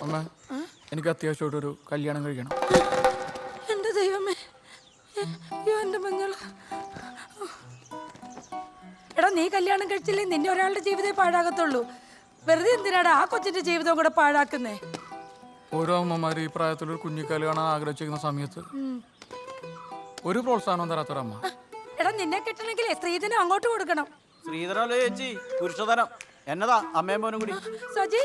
അമ്മ എനിക്ക് അത്യാവശ്യമായിട്ടൊരു കല്യാണം കഴിക്കണം. എന്റെ ദൈവമേ, അയ്യോ എന്റെ മഞ്ഞൾ. എടാ, നീ കല്യാണം കഴിച്ചില്ലേ നിന്റെ ഒരാളുടെ ജീവിതമേ പാഴാകത്തുള്ളൂ. വെറുതെ എന്തിനാടാ ആ കൊച്ചിന്റെ ജീവിതം കൂടെ പാഴാക്കുന്നേ? ഓരോ അമ്മമാര് ഈ പ്രായത്തിലൊരു കുഞ്ഞിക്കാല് കാണാൻ ആഗ്രഹിച്ചിരിക്കുന്ന സമയത്ത് ഒരു പ്രോത്സാഹനം തരാത്തൊരമ്മ. എടാ, നിന്നെ കിട്ടണമെങ്കിലേ സ്ത്രീധനം അങ്ങോട്ട് കൊടുക്കണം. ശ്രീധരല്ലേ ചേച്ചി? പുരുഷധനം എന്നതാ അമ്മയും മോനും കൂടി. സജി,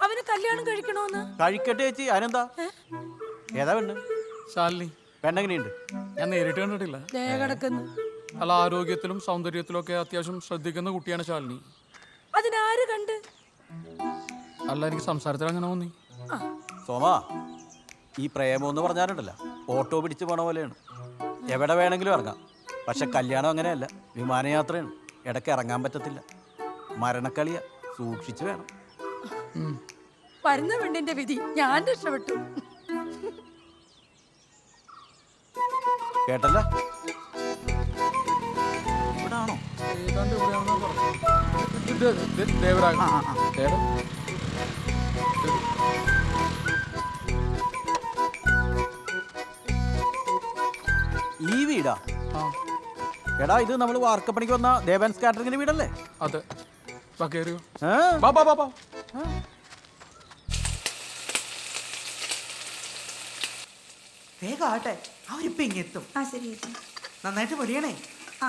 അവന് കല്യാണം കഴിക്കണോന്ന്? കഴിക്കട്ടെ ചേച്ചി, അതിനെന്താ? ഏതാ പെണ്ണ്? ശാലിനി. പെണ്ണെങ്ങനെയുണ്ട്? ഞാൻ നേരിട്ട് കണ്ടിട്ടില്ല. കിടക്കുന്നു. അല്ല, ആരോഗ്യത്തിലും സൗന്ദര്യത്തിലും ഒക്കെ അത്യാവശ്യം ശ്രദ്ധിക്കുന്ന കുട്ടിയാണ് ശാലിനി. അതിനാര് കണ്ട്? അല്ല, എനിക്ക് സംസാരത്തിൽ അങ്ങനെ തോന്നി. സോമ, ഈ പ്രേമം എന്ന് പറഞ്ഞാലുണ്ടല്ലോ ഓട്ടോ പിടിച്ച് പോണ പോലെയാണ്. എവിടെ വേണമെങ്കിലും ഇറങ്ങാം. പക്ഷെ കല്യാണം അങ്ങനെയല്ല, വിമാനയാത്രയാണ്. ഇടയ്ക്ക് ഇറങ്ങാൻ പറ്റത്തില്ല. മരണക്കളിയ, സൂക്ഷിച്ചു വേണം. വരുന്ന പെണ്ണിന്റെ വിധി ഞാൻ രക്ഷപ്പെട്ടു. കേട്ടല്ല? ഇവിടാണോ? ഈ വീടാ? എടാ, ഇത് നമ്മൾ വാർക്കപ്പണിക്ക് വന്ന ദേവൻസ് കാറ്ററിംഗിന്റെ വീടല്ലേ? അതെ. വേഗം ആട്ടെ, അവരിപ്പോ ഇങ്ങെത്തും. ആ ശരി ചേച്ചി. നന്നായിട്ട് പൊരിയണേ. ആ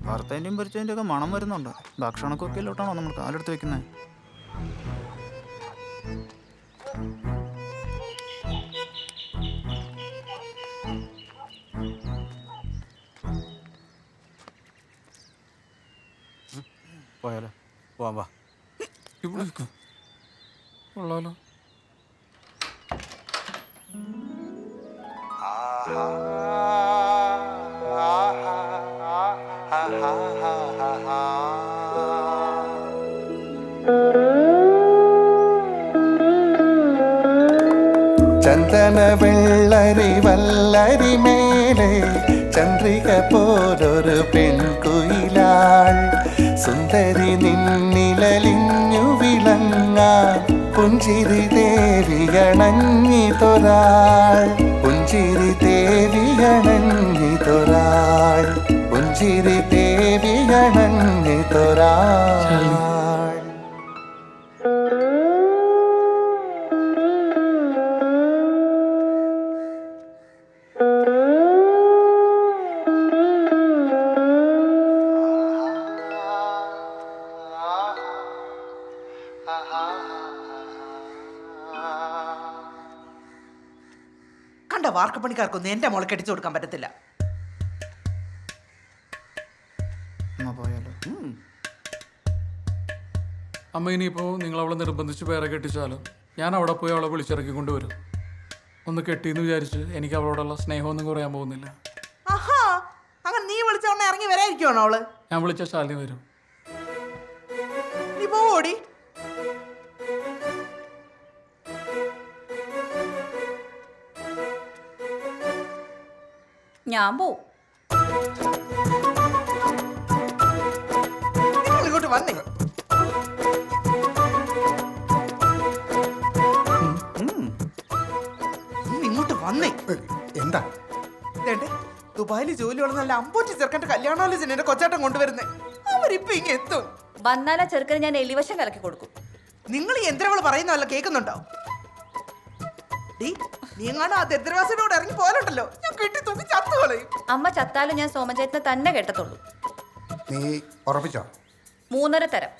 വറുത്തതിൻ്റെയും പൊരിച്ചതിൻ്റെ ഒക്കെ മണം വരുന്നുണ്ട്. ഭക്ഷണക്കൊക്കെയിലോട്ടാണോ നമ്മൾ കാലെടുത്ത് വെക്കുന്നത്? പോയാലോ? പോവാൻ വാ. ഇവിടെ കൊള്ളാലോ. ചന്ദന വെള്ളരി വല്ലരി മേലെ ചന്ദ്രിക പോലൊരു പെൺകുയിലാൾ സുന്ദരി നിന്നിലലിഞ്ഞു വിളങ്ങാൻ പുഞ്ചിരി ദേവിയണഞ്ഞിതൊരാൾ പുഞ്ചിരി ദേവിയണഞ്ഞിതൊരാൾ പുഞ്ചിരി ദേവിയണഞ്ഞിതൊരാൾ. കണ്ട വാർക്കപ്പണിക്കാർക്കൊന്നും എന്റെ മോളെ കെട്ടിച്ചു കൊടുക്കാൻ പറ്റത്തില്ല. പോയാലോ? അമ്മ, ഇനിയിപ്പോൾ നിങ്ങൾ അവളെ നിർബന്ധിച്ച് പേരെ കെട്ടിച്ചാലും ഞാൻ അവിടെ പോയി അവളെ വിളിച്ചിറക്കി കൊണ്ടുവരും. ഒന്ന് കെട്ടിയെന്ന് വിചാരിച്ച് എനിക്ക് അവളോടുള്ള സ്നേഹമൊന്നും കുറയാൻ പോകുന്നില്ല. ആഹാ, അങ്ങനെ നീ വിളിച്ചോണ്ട് ഇറങ്ങി വരാതിരിക്കുവാണോ അവള്? ഞാൻ വിളിച്ച ശാലിനി വരും. നീ പോടി. ഞാൻ പോവും. നിങ്ങൾ ഇങ്ങോട്ട് വന്നേ. ഇങ്ങോട്ട് വന്നേ. എന്താ ദുബായിൽ ജോലിയുള്ള നല്ല അമ്പൂറ്റി ചെറുക്കന്റെ കല്യാണാലോചന എന്റെ കൊച്ചാട്ടം കൊണ്ടുവരുന്നേ. അവരിപ്പൊ ഇങ്ങ എത്തും. വന്നാലാ ചെറുക്കന് ഞാൻ എലിവശം കലക്കി കൊടുക്കും. നിങ്ങൾ ഈ യന്ത്രവള് പറയുന്നതല്ല കേൾക്കുന്നുണ്ടോ? നീ എങ്ങാണ്ട് ആ ദരിദ്രവാസിനോട് ഇറങ്ങി പോലുണ്ടല്ലോ, ഞാൻ കെട്ടി തൂക്കി ചത്തുകളയും. അമ്മ ചത്താലും ഞാൻ സോമചേട്ടനെ തന്നെ കെട്ടത്തുള്ളൂ. നീ ഉറപ്പിച്ചോ? 3.5 തരം.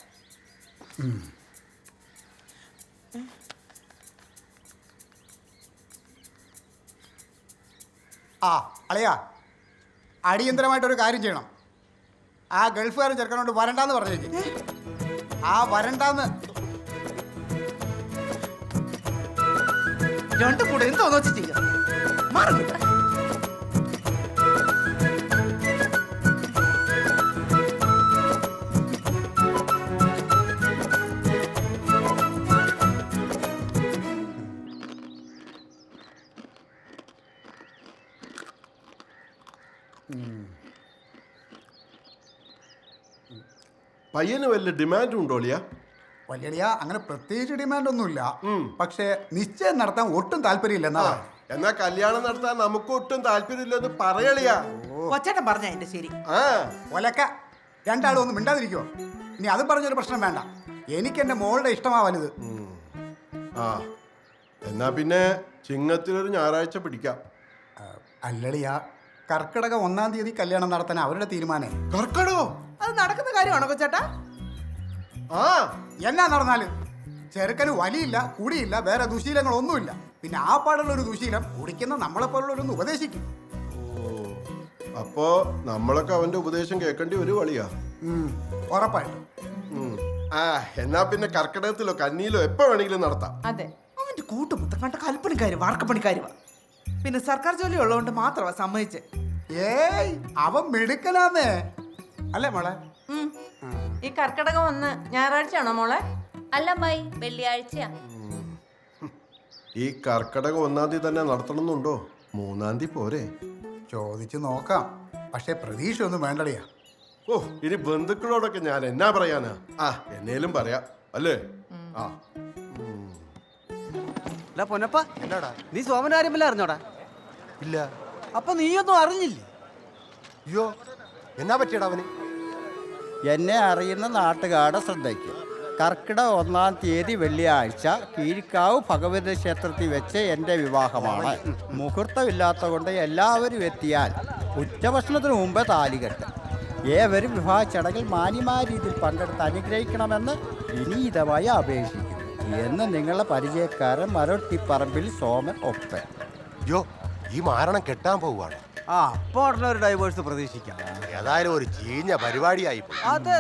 ആ അളിയാ, അടിയന്തരമായിട്ടൊരു കാര്യം ചെയ്യണം. ആ ഗൾഫുകാരൻ ചെറുക്കനോട് വരണ്ടാന്ന് പറഞ്ഞേക്ക്. ആ വരണ്ടാന്ന് രണ്ടും കൂടെ എന്തോന്ന് വെച്ച് ചെയ്യാം. മാറുന്നില്ല. പയ്യന് വല്ല ഡിമാൻഡും ഉണ്ടോ അളിയാ? വലിയ അങ്ങനെ പ്രത്യേകിച്ച് ഡിമാൻഡ് ഒന്നുമില്ല. പക്ഷേ നിശ്ചയം നടത്താൻ ഒട്ടും താല്പര്യമില്ല എന്നാ. എന്നാ കല്യാണം നടത്താൻ നമുക്ക് ഒട്ടും താല്പര്യമില്ലെന്ന് പറയളിയാ. കൊച്ചേട്ടൻ പറഞ്ഞ എന്റെ ശരി. ആ ഒലക്ക രണ്ടാളും ഒന്നും മിണ്ടാതിരിക്കുമോ? ഇനി അത് പറഞ്ഞൊരു പ്രശ്നം വേണ്ട. എനിക്ക് എൻ്റെ മോളുടെ ഇഷ്ടമാ വലുത്. ആ എന്നാ പിന്നെ ചിങ്ങത്തിലൊരു ഞായറാഴ്ച പിടിക്കാം. അല്ലളിയാ, കർക്കിടക 1-ാം തീയതി കല്യാണം നടത്താൻ അവരുടെ തീരുമാനം. കർക്കടോ? അത് നടക്കുന്ന കാര്യമാണോ കൊച്ചേട്ടാ? ആ എന്നാ നടന്നാല് ചെറുക്കന് വലിയില്ല, കുടിയില്ല, വേറെ ദുശീലങ്ങളൊന്നുമില്ല. പിന്നെ ആ പാടുള്ള ഒരു ദുശീലം കുടിക്കുന്ന നമ്മളെപ്പോലുള്ളവരൊന്ന് ഉപദേശിക്കും. അപ്പോ നമ്മളൊക്കെ അവന്റെ ഉപദേശം കേൾക്കേണ്ടി ഒരു വളിയാ. ഉറപ്പായിട്ടും. ആ എന്നാ പിന്നെ കർക്കിടകത്തിലോ കന്നിയിലോ എപ്പോ വേണമെങ്കിലും നടത്താം. അതെ, അവന്റെ കൂട്ടുമുത്തം കണ്ട കൽപ്പണിക്കാര് വാർക്കപ്പണിക്കാരുവാ. പിന്നെ സർക്കാർ ജോലി ഉള്ളതുകൊണ്ട് മാത്രമാ സമ്മതിച്ച്. ഏയ് അവൻ മിടുക്കനാന്നേ. അല്ലേ മോളെ? ഈ കർക്കിടകം 1 ഞായറാഴ്ചയാണോ മോളെ? അല്ല അമ്മായി, വെള്ളിയാഴ്ചയാ. ഈ കർക്കിടകം 1-ാം തീയതി തന്നെ നടത്തണമെന്നുണ്ടോ? 3-ാം തീയതി പോരെ? ചോദിച്ചു നോക്കാം. പക്ഷെ പ്രതീക്ഷ ഒന്നും വേണ്ടടിയാ. ഓ ഇനി ബന്ധുക്കളോടൊക്കെ ഞാൻ എന്നാ പറയാനാ? ആ എന്നേലും പറയാം അല്ലേ? ആ പൊന്നപ്പ, എന്നാടാ? നീ സോമന്റെ കാര്യം വല്ല അറിഞ്ഞോടാ? ഇല്ല. അപ്പൊ നീയൊന്നും അറിഞ്ഞില്ലേ? അയ്യോ, എന്നാ പറ്റിയടാ അവന്? എന്നെ അറിയുന്ന നാട്ടുകാരുടെ ശ്രദ്ധയ്ക്ക് കർക്കിടക 1-ാം തീയതി വെള്ളിയാഴ്ച കീഴ്ക്കാവ് ഭഗവതി ക്ഷേത്രത്തിൽ വെച്ച് എൻ്റെ വിവാഹമാണ്. മുഹൂർത്തമില്ലാത്ത കൊണ്ട് എല്ലാവരും എത്തിയാൽ ഉച്ചഭക്ഷണത്തിന് മുമ്പേ താലികെട്ട്. ഏവരും വിവാഹ ചടങ്ങിൽ മാന്യമായ രീതിയിൽ പങ്കെടുത്ത് അനുഗ്രഹിക്കണമെന്ന് വിനീതമായി അപേക്ഷിക്കുന്നു എന്ന് നിങ്ങളുടെ പരിചയക്കാരൻ മരൊട്ടിപ്പറമ്പിൽ സോമൻ ഒപ്പൻ. അയ്യോ, ഈ മാരണം കെട്ടാൻ പോവുകയാണ്. ആ, അപ്പോൾ ഉടനെ ഒരു ഡൈവേഴ്സ് പ്രതീക്ഷിക്കാം. ഏതായാലും ഒരു ചീഞ്ഞ പരിപാടിയായി പോയി. അതെ.